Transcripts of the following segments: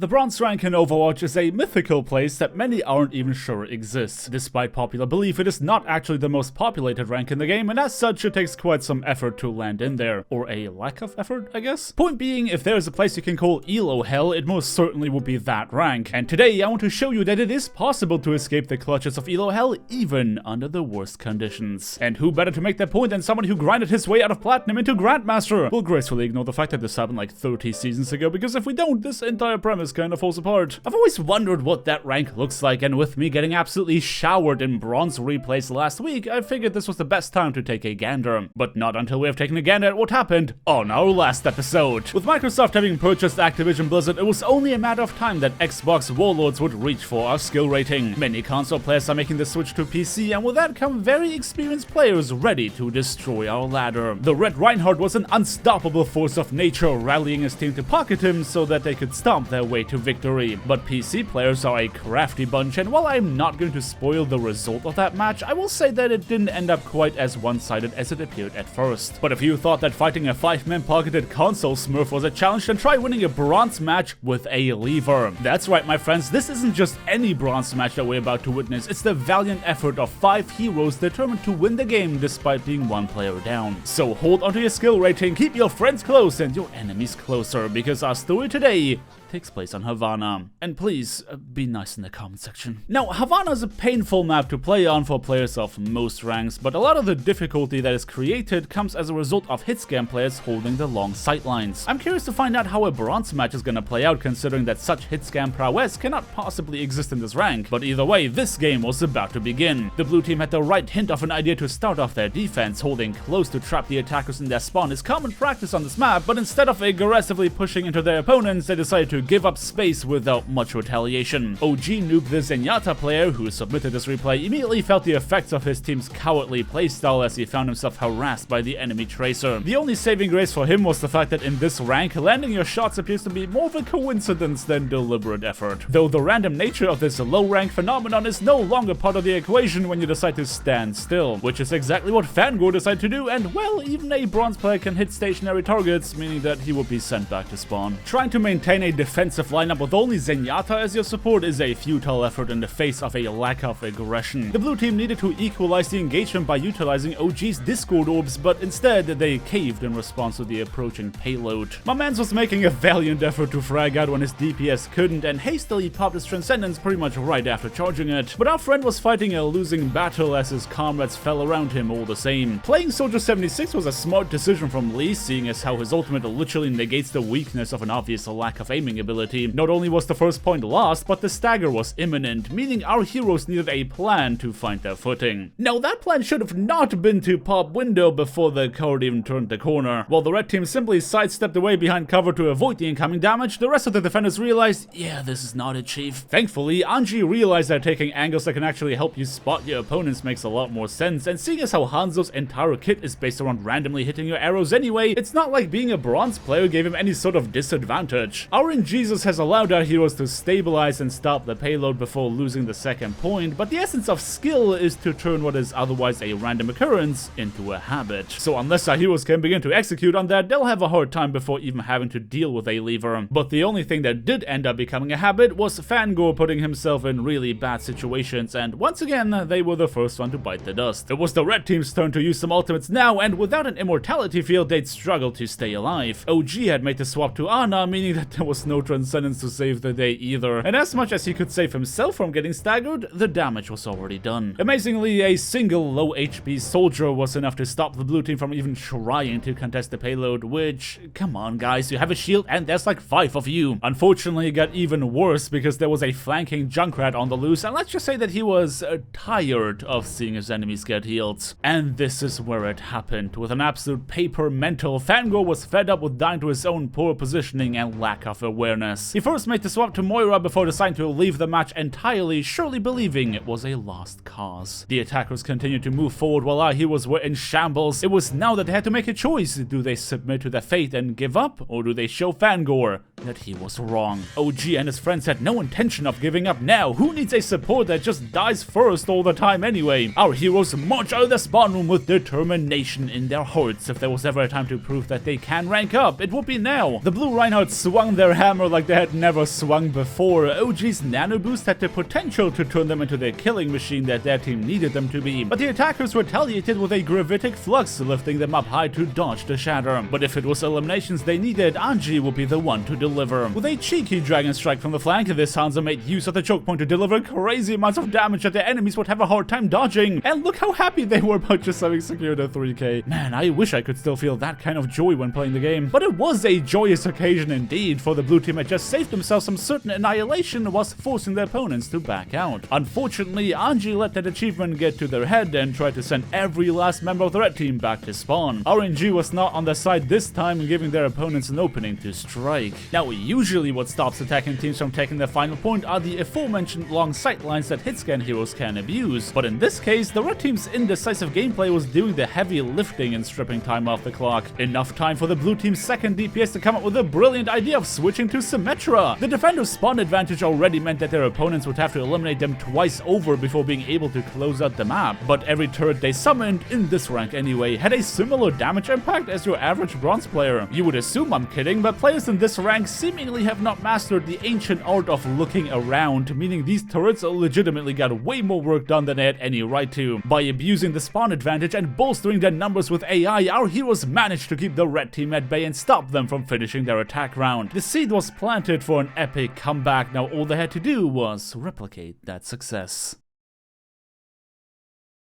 The bronze rank in Overwatch is a mythical place that many aren't even sure exists. Despite popular belief, it is not actually the most populated rank in the game, and as such it takes quite some effort to land in there. Or a lack of effort, I guess? Point being, if there is a place you can call ELO Hell, it most certainly would be that rank. And today I want to show you that it is possible to escape the clutches of ELO Hell even under the worst conditions. And who better to make that point than someone who grinded his way out of Platinum into Grandmaster? We'll gracefully ignore the fact that this happened like 30 seasons ago, because if we don't, this entire premise kind of falls apart. I've always wondered what that rank looks like, and with me getting absolutely showered in bronze replays last week, I figured this was the best time to take a gander. But not until we have taken a gander at what happened on our last episode. With Microsoft having purchased Activision Blizzard, it was only a matter of time that Xbox warlords would reach for our skill rating. Many console players are making the switch to PC, and with that come very experienced players ready to destroy our ladder. The Red Reinhardt was an unstoppable force of nature, rallying his team to pocket him so that they could stomp their way to victory. But PC players are a crafty bunch, and while I'm not going to spoil the result of that match, I will say that it didn't end up quite as one-sided as it appeared at first. But if you thought that fighting a 5-man pocketed console smurf was a challenge, then try winning a bronze match with a lever. That's right, my friends, this isn't just any bronze match that we're about to witness, it's the valiant effort of 5 heroes determined to win the game despite being 1 player down. So hold onto your skill rating, keep your friends close and your enemies closer, because our story today takes place on Havana. And please, be nice in the comment section. Now, Havana is a painful map to play on for players of most ranks, but a lot of the difficulty that is created comes as a result of hitscam players holding the long sightlines. I'm curious to find out how a bronze match is gonna play out, considering that such hitscam prowess cannot possibly exist in this rank. But either way, this game was about to begin. The blue team had the right hint of an idea to start off their defense. Holding close to trap the attackers in their spawn is common practice on this map, but instead of aggressively pushing into their opponents, they decided to give up space without much retaliation. OG Noob, the Zenyatta player who submitted this replay, immediately felt the effects of his team's cowardly playstyle as he found himself harassed by the enemy tracer. The only saving grace for him was the fact that in this rank, landing your shots appears to be more of a coincidence than deliberate effort. Though the random nature of this low rank phenomenon is no longer part of the equation when you decide to stand still, which is exactly what Fangor decided to do, and well, even a bronze player can hit stationary targets, meaning that he would be sent back to spawn. Trying to maintain a defensive lineup with only Zenyatta as your support is a futile effort in the face of a lack of aggression. The blue team needed to equalize the engagement by utilizing OG's Discord orbs, but instead they caved in response to the approaching payload. My mans was making a valiant effort to frag out when his DPS couldn't, and hastily popped his Transcendence pretty much right after charging it. But our friend was fighting a losing battle as his comrades fell around him all the same. Playing Soldier 76 was a smart decision from Lee, seeing as how his ultimate literally negates the weakness of an obvious lack of aiming ability. Not only was the first point lost, but the stagger was imminent, meaning our heroes needed a plan to find their footing. Now that plan should have not been to pop window before the coward even turned the corner. While the red team simply sidestepped away behind cover to avoid the incoming damage, the rest of the defenders realized, yeah, this is not it, chief. Thankfully, Anji realized that taking angles that can actually help you spot your opponents makes a lot more sense, and seeing as how Hanzo's entire kit is based around randomly hitting your arrows anyway, it's not like being a bronze player gave him any sort of disadvantage. Our Jesus has allowed our heroes to stabilize and stop the payload before losing the second point, but the essence of skill is to turn what is otherwise a random occurrence into a habit. So unless our heroes can begin to execute on that, they'll have a hard time before even having to deal with a lever. But the only thing that did end up becoming a habit was Fangor putting himself in really bad situations, and once again, they were the first one to bite the dust. It was the red team's turn to use some ultimates now, and without an immortality field, they'd struggle to stay alive. OG had made the swap to Ana, meaning that there was no Transcendence to save the day either, and as much as he could save himself from getting staggered, the damage was already done. Amazingly, a single low HP soldier was enough to stop the blue team from even trying to contest the payload, which, come on guys, you have a shield and there's like 5 of you. Unfortunately, it got even worse because there was a flanking Junkrat on the loose, and let's just say that he was tired of seeing his enemies get healed. And this is where it happened. With an absolute paper mental, Fangor was fed up with dying to his own poor positioning and lack of awareness. He first made the swap to Moira before deciding to leave the match entirely, surely believing it was a lost cause. The attackers continued to move forward while our heroes were in shambles. It was now that they had to make a choice. Do they submit to their fate and give up, or do they show Fangor that he was wrong? OG and his friends had no intention of giving up now. Who needs a support that just dies first all the time anyway? Our heroes march out of the spawn room with determination in their hearts. If there was ever a time to prove that they can rank up, it would be now. The blue Reinhardt swung their hat hammer like they had never swung before. OG's nano boost had the potential to turn them into the killing machine that their team needed them to be, but the attackers retaliated with a gravitic flux, lifting them up high to dodge the shatter. But if it was eliminations they needed, Anji would be the one to deliver. With a cheeky dragon strike from the flank, this Hanzo made use of the choke point to deliver crazy amounts of damage that their enemies would have a hard time dodging. And look how happy they were about just having secured a 3k. Man, I wish I could still feel that kind of joy when playing the game. But it was a joyous occasion indeed, for the blue team had just saved themselves some certain annihilation whilst forcing their opponents to back out. Unfortunately, Anji let that achievement get to their head and tried to send every last member of the red team back to spawn. RNG was not on their side this time, giving their opponents an opening to strike. Now, usually what stops attacking teams from taking their final point are the aforementioned long sightlines that hitscan heroes can abuse, but in this case, the red team's indecisive gameplay was doing the heavy lifting and stripping time off the clock. Enough time for the blue team's second DPS to come up with a brilliant idea of switching to Symmetra. The defender's spawn advantage already meant that their opponents would have to eliminate them twice over before being able to close out the map, but every turret they summoned, in this rank anyway, had a similar damage impact as your average bronze player. You would assume I'm kidding, but players in this rank seemingly have not mastered the ancient art of looking around, meaning these turrets legitimately got way more work done than they had any right to. By abusing the spawn advantage and bolstering their numbers with AI, our heroes managed to keep the red team at bay and stop them from finishing their attack round. The seed was planted for an epic comeback. Now all they had to do was replicate that success.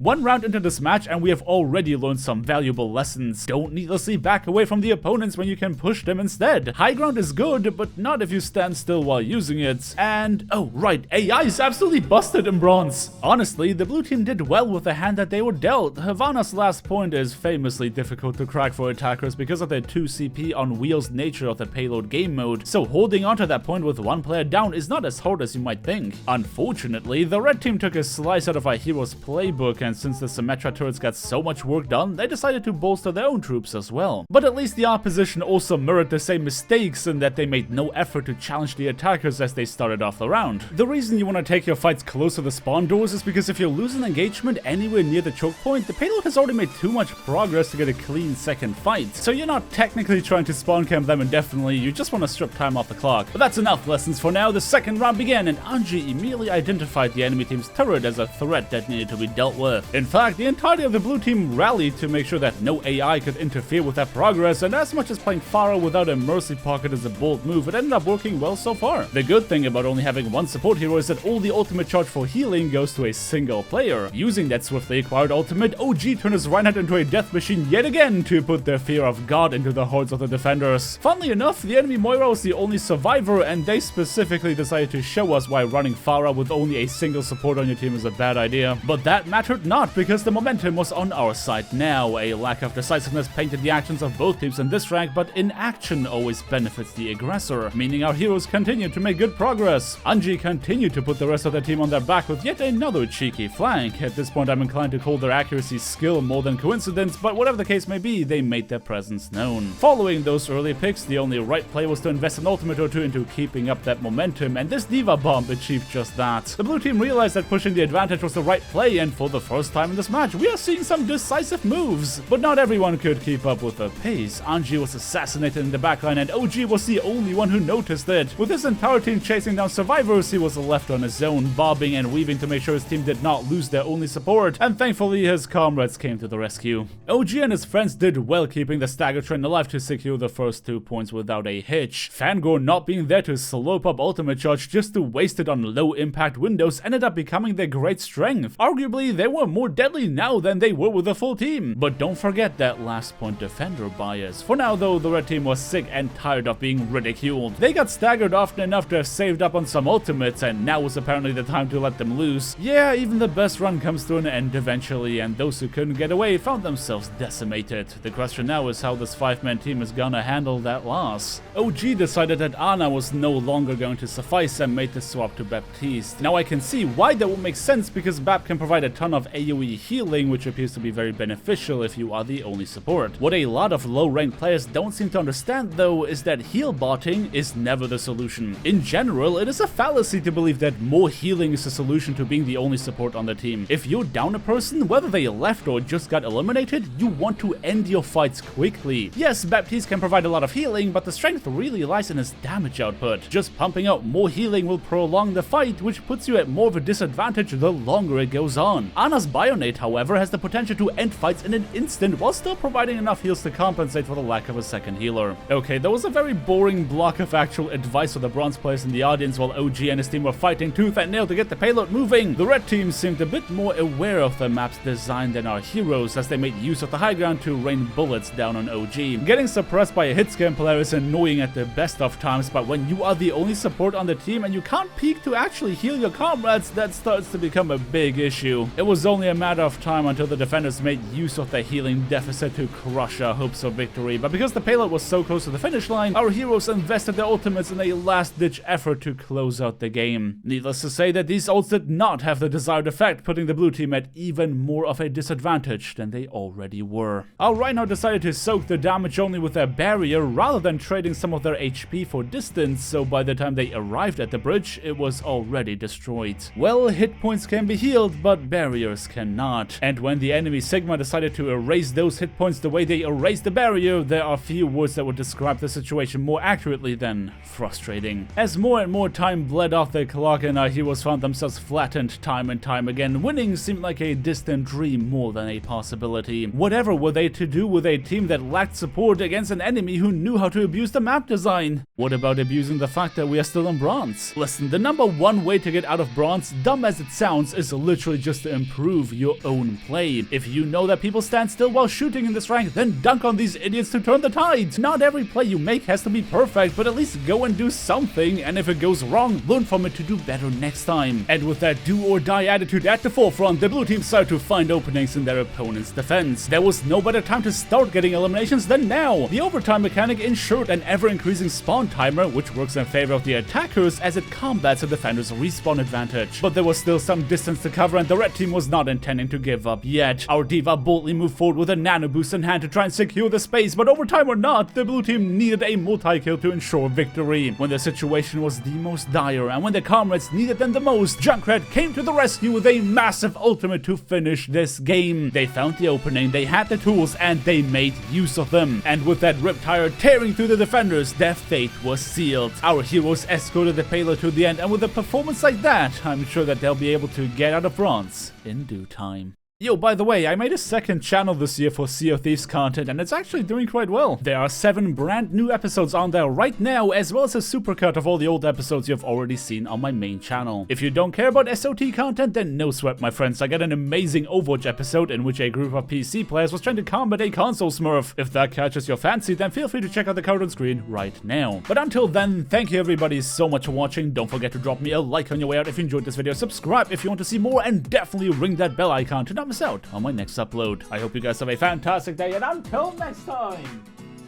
One round into this match and we have already learned some valuable lessons. Don't needlessly back away from the opponents when you can push them instead. High ground is good, but not if you stand still while using it. And, oh right, AI is absolutely busted in bronze. Honestly, the blue team did well with the hand that they were dealt. Havana's last point is famously difficult to crack for attackers because of the 2 CP on wheels nature of the payload game mode, so holding onto that point with one player down is not as hard as you might think. Unfortunately, the red team took a slice out of our hero's playbook, and since the Symmetra turrets got so much work done, they decided to bolster their own troops as well. But at least the opposition also mirrored the same mistakes in that they made no effort to challenge the attackers as they started off the round. The reason you want to take your fights close to the spawn doors is because if you lose an engagement anywhere near the choke point, the payload has already made too much progress to get a clean second fight. So you're not technically trying to spawn camp them indefinitely, you just want to strip time off the clock. But that's enough lessons for now. The second round began and Anji immediately identified the enemy team's turret as a threat that needed to be dealt with. In fact, the entirety of the blue team rallied to make sure that no AI could interfere with that progress, and as much as playing Pharah without a mercy pocket is a bold move, it ended up working well so far. The good thing about only having one support hero is that all the ultimate charge for healing goes to a single player. Using that swiftly acquired ultimate, OG turned his Reinhardt into a death machine yet again to put their fear of God into the hearts of the defenders. Funnily enough, the enemy Moira was the only survivor, and they specifically decided to show us why running Pharah with only a single support on your team is a bad idea. But that mattered not, because the momentum was on our side now. A lack of decisiveness painted the actions of both teams in this rank, but inaction always benefits the aggressor, meaning our heroes continued to make good progress. Anji continued to put the rest of the team on their back with yet another cheeky flank. At this point, I'm inclined to call their accuracy skill more than coincidence, but whatever the case may be, they made their presence known. Following those early picks, the only right play was to invest an ultimate or two into keeping up that momentum, and this Diva Bomb achieved just that. The blue team realized that pushing the advantage was the right play, and for the first time in this match, we are seeing some decisive moves. But not everyone could keep up with the pace. Anji was assassinated in the backline, and OG was the only one who noticed it. With his entire team chasing down survivors, he was left on his own, bobbing and weaving to make sure his team did not lose their only support, and thankfully his comrades came to the rescue. OG and his friends did well keeping the stagger trend alive to secure the first 2 points without a hitch. Fangor not being there to slope up ultimate charge just to waste it on low impact windows ended up becoming their great strength. Arguably, they were more deadly now than they were with a full team. But don't forget that last point defender bias. For now though, the red team was sick and tired of being ridiculed. They got staggered often enough to have saved up on some ultimates, and now was apparently the time to let them loose. Yeah, even the best run comes to an end eventually, and those who couldn't get away found themselves decimated. The question now is how this 5-man team is gonna handle that loss. OG decided that Ana was no longer going to suffice and made the swap to Baptiste. Now I can see why that would make sense, because Bap can provide a ton of of AoE healing, which appears to be very beneficial if you are the only support. What a lot of low-ranked players don't seem to understand though is that heal botting is never the solution. In general, it is a fallacy to believe that more healing is the solution to being the only support on the team. If you're down a person, whether they left or just got eliminated, you want to end your fights quickly. Yes, Baptiste can provide a lot of healing, but the strength really lies in his damage output. Just pumping out more healing will prolong the fight, which puts you at more of a disadvantage the longer it goes on. Ana's Bionate, however, has the potential to end fights in an instant while still providing enough heals to compensate for the lack of a second healer. Okay, that was a very boring block of actual advice for the bronze players in the audience while OG and his team were fighting tooth and nail to get the payload moving. The red team seemed a bit more aware of the map's design than our heroes, as they made use of the high ground to rain bullets down on OG. Getting suppressed by a hitscan player is annoying at the best of times, but when you are the only support on the team and you can't peek to actually heal your comrades, that starts to become a big issue. It was only a matter of time until the defenders made use of the healing deficit to crush our hopes of victory, but because the payload was so close to the finish line, our heroes invested their ultimates in a last-ditch effort to close out the game. Needless to say that these ults did not have the desired effect, putting the blue team at even more of a disadvantage than they already were. Our Rhino decided to soak the damage only with their barrier rather than trading some of their HP for distance, so by the time they arrived at the bridge, it was already destroyed. Well, hit points can be healed, but barriers cannot. And when the enemy Sigma decided to erase those hit points the way they erased the barrier, there are few words that would describe the situation more accurately than frustrating. As more and more time bled off the clock and our heroes found themselves flattened time and time again, winning seemed like a distant dream more than a possibility. Whatever were they to do with a team that lacked support against an enemy who knew how to abuse the map design? What about abusing the fact that we are still in bronze? Listen, the number one way to get out of bronze, dumb as it sounds, is literally just to improve your own play. If you know that people stand still while shooting in this rank, then dunk on these idiots to turn the tide. Not every play you make has to be perfect, but at least go and do something, and if it goes wrong, learn from it to do better next time. And with that do-or-die attitude at the forefront, the blue team started to find openings in their opponent's defense. There was no better time to start getting eliminations than now. The overtime mechanic ensured an ever-increasing spawn timer, which works in favor of the attackers as it combats the defender's respawn advantage. But there was still some distance to cover, and the red team was not intending to give up yet. Our D.Va boldly moved forward with a nano boost in hand to try and secure the space, but overtime or not, the blue team needed a multi-kill to ensure victory. When the situation was the most dire, and when their comrades needed them the most, Junkrat came to the rescue with a massive ultimate to finish this game. They found the opening, they had the tools, and they made use of them. And with that riptire tearing through the defenders, their fate was sealed. Our heroes escorted the payload to the end, and with a performance like that, I'm sure that they'll be able to get out of bronze in due time. Yo, by the way, I made a second channel this year for Sea of Thieves content, and it's actually doing quite well. There are 7 brand new episodes on there right now, as well as a supercut of all the old episodes you've already seen on my main channel. If you don't care about SOT content, then no sweat, my friends. I got an amazing Overwatch episode in which a group of PC players was trying to combat a console smurf. If that catches your fancy, then feel free to check out the card on screen right now. But until then, thank you everybody so much for watching. Don't forget to drop me a like on your way out if you enjoyed this video, subscribe if you want to see more, and definitely ring that bell icon to not miss out on my next upload. I hope you guys have a fantastic day, and until next time,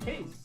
peace.